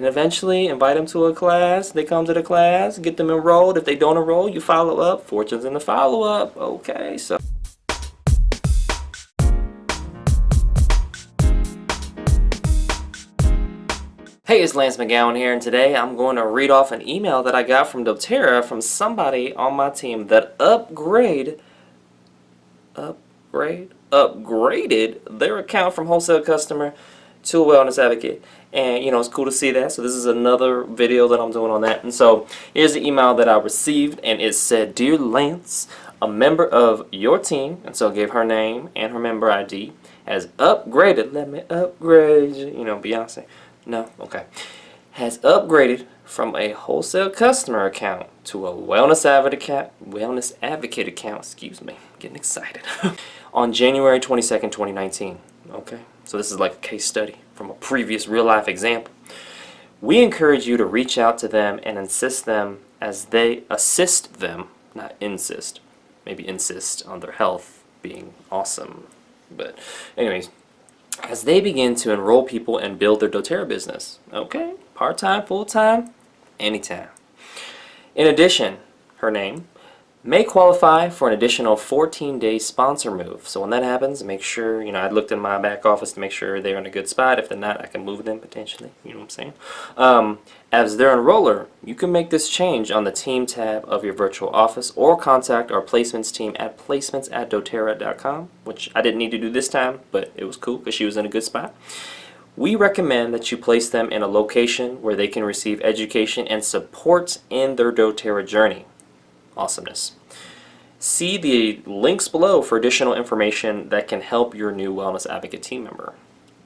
and eventually invite them to a class. They come to the class, get them enrolled. If they don't enroll, you follow up. Fortune's in the follow-up. Okay, so hey, it's Lance McGowan here, and today I'm going to read off an email that I got from doTERRA from somebody on my team that upgraded their account from Wholesale Customer to a Wellness Advocate. And you know, it's cool to see that. So this is another video that I'm doing on that. And so here's the email that I received, and it said, "Dear Lance, a member of your team," and so I gave her name and her member ID, "has upgraded." Let me upgrade you. You know, Beyonce. No? Okay. Has upgraded from a Wholesale Customer account to a Wellness Advocate account, excuse me, getting excited, on January 22nd, 2019. Okay, so this is like a case study from a previous real-life example. "We encourage you to reach out to them and assist them, not insist, maybe insist on their health being awesome, but anyways, as they begin to enroll people and build their doTERRA business." Okay, part-time, full-time, anytime. "In addition," her name, "may qualify for an additional 14-day sponsor move." So when that happens, make sure, you know, I looked in my back office to make sure they're in a good spot. If they're not, I can move them potentially. You know what I'm saying? "As their enroller, you can make this change on the team tab of your virtual office or contact our placements team at placements@doTERRA.com, which I didn't need to do this time, but it was cool because she was in a good spot. "We recommend that you place them in a location where they can receive education and support in their doTERRA journey." Awesomeness. "See the links below for additional information that can help your new Wellness Advocate team member."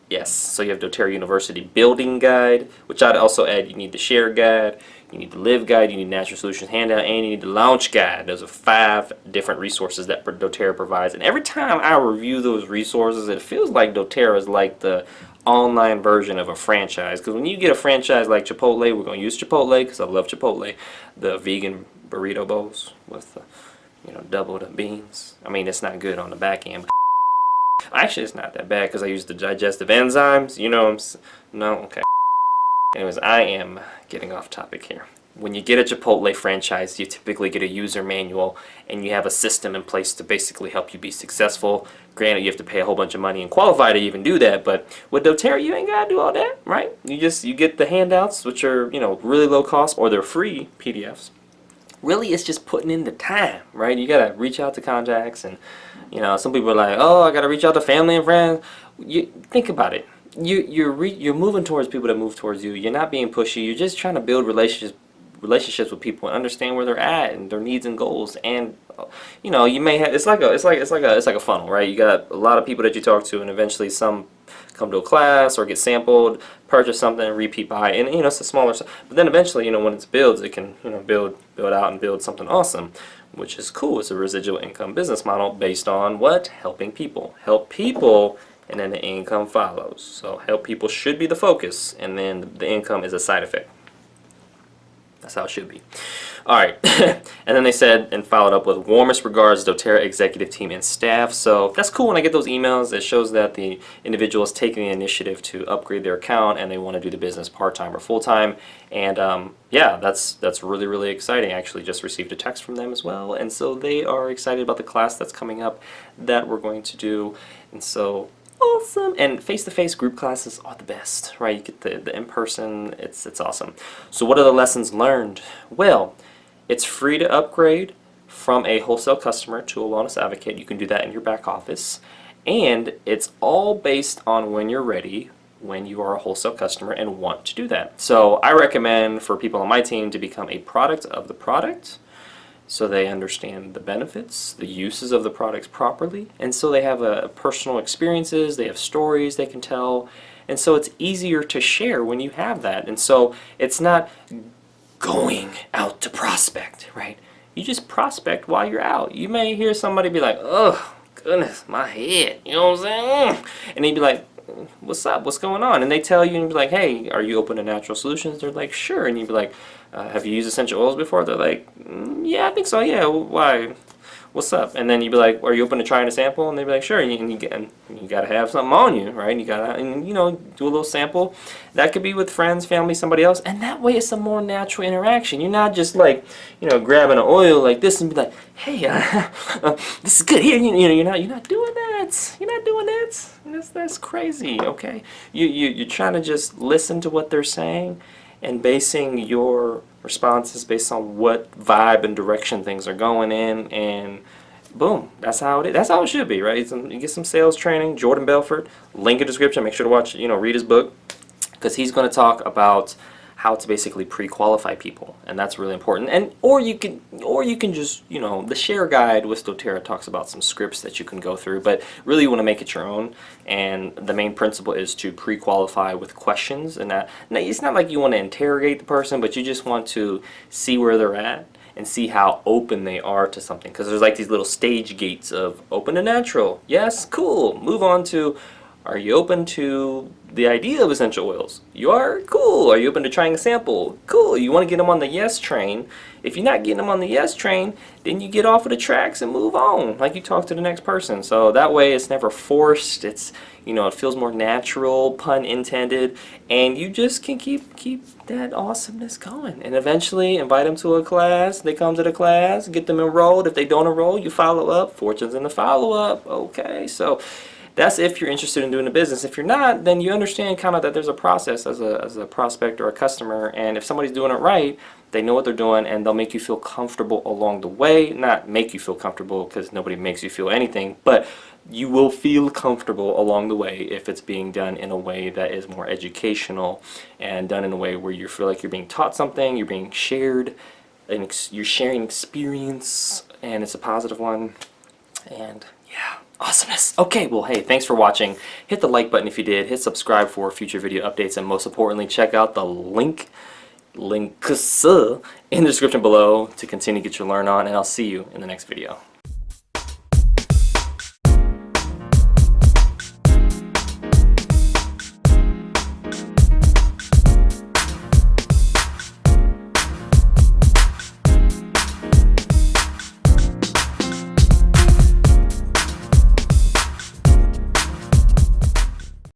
Yes, so you have doTERRA University Building Guide, which I'd also add. You need the Share Guide, you need the Live Guide, you need Natural Solutions Handout, and you need the Launch Guide. Those are 5 different resources that doTERRA provides. And every time I review those resources, it feels like doTERRA is like the online version of a franchise. Because when you get a franchise like Chipotle, we're going to use Chipotle because I love Chipotle, the vegan burrito bowls with the, you know, double the beans. I mean, it's not good on the back end. Actually, it's not that bad because I use the digestive enzymes. You know, no, okay. Anyways, I am getting off topic here. When you get a Chipotle franchise, you typically get a user manual and you have a system in place to basically help you be successful. Granted, you have to pay a whole bunch of money and qualify to even do that, but with doTERRA, you ain't gotta do all that, right? You get the handouts, which are, you know, really low cost, or they're free PDFs. Really, it's just putting in the time, right? You gotta reach out to contacts, and you know, some people are like, "Oh, I gotta reach out to family and friends." You think about it. You're moving towards people that move towards you. You're not being pushy. You're just trying to build relationships with people and understand where they're at and their needs and goals. And you know, you may have it's like a funnel, right? You got a lot of people that you talk to, and eventually some come to a class or get sampled, purchase something, repeat buy, and you know, it's a smaller stuff. But then eventually, you know, when it builds, it can, you know, build out and build something awesome, which is cool. It's a residual income business model based on what? Helping people. Help people, and then the income follows. So help people should be the focus, and then the income is a side effect. That's how it should be. Alright, and then they said and followed up with, "Warmest regards, doTERRA executive team and staff." So that's cool when I get those emails. It shows that the individual is taking the initiative to upgrade their account and they want to do the business part-time or full-time. And yeah, that's really, really exciting. I actually just received a text from them as well. And so they are excited about the class that's coming up that we're going to do. And so awesome. And face-to-face group classes are the best, right? You get the in-person, it's awesome. So what are the lessons learned? Well, it's free to upgrade from a Wholesale Customer to a Wellness Advocate. You can do that in your back office. And it's all based on when you're ready, when you are a Wholesale Customer and want to do that. So I recommend for people on my team to become a product of the product, so they understand the benefits, the uses of the products properly, and so they have personal experiences, they have stories they can tell, and so it's easier to share when you have that. And so it's not going out to prospect, right? You just prospect while you're out. You may hear somebody be like, "Oh, goodness, my head," you know what I'm saying? And they'd be like, "What's up? What's going on?" And they tell you, and you'd be like, "Hey, are you open to natural solutions?" They're like, "Sure." And you'd be like, "Have you used essential oils before?" They're like, "Yeah, I think so. Yeah, why? what's up? And then you'd be like, are you open to trying a sample? And they'd be like, sure. And you got to have something on you, right? You got to, you know, do a little sample. That could be with friends, family, somebody else. And that way it's a more natural interaction. You're not just like, you know, grabbing an oil like this and be like, hey, this is good here. You know, you're not doing that. You're not doing that. That's crazy, okay? You're trying to just listen to what they're saying and basing your responses based on what vibe and direction things are going in, and boom, that's how it is. That's how it should be, right? You get some sales training. Jordan Belfort, link in the description. Make sure to watch, you know, read his book, because he's going to talk about how to basically pre-qualify people, and that's really important. And or you can just, you know, the share guide with doTERRA talks about some scripts that you can go through, but really you want to make it your own. And the main principle is to pre-qualify with questions, and that now it's not like you want to interrogate the person, but you just want to see where they're at and see how open they are to something, because there's like these little stage gates of open to natural, yes, cool, move on to, are you open to the idea of essential oils? You are? Cool. Are you open to trying a sample? Cool. You want to get them on the yes train. If you're not getting them on the yes train, then you get off of the tracks and move on. Like, you talk to the next person. So that way it's never forced. It's, you know, it feels more natural, pun intended, and you just can keep that awesomeness going. And eventually invite them to a class. They come to the class, get them enrolled. If they don't enroll, you follow up. Fortunes in the follow-up. Okay, so that's if you're interested in doing a business. If you're not, then you understand kind of that there's a process as a prospect or a customer, and if somebody's doing it right, they know what they're doing, and they'll make you feel comfortable along the way. Not make you feel comfortable, because nobody makes you feel anything, but you will feel comfortable along the way if it's being done in a way that is more educational and done in a way where you feel like you're being taught something, you're being shared, and you're sharing experience, and it's a positive one. And yeah, awesomeness. Okay, well, hey, thanks for watching. Hit the like button if you did. Hit subscribe for future video updates, and most importantly, check out the links in the description below to continue to get your learn on, and I'll see you in the next video.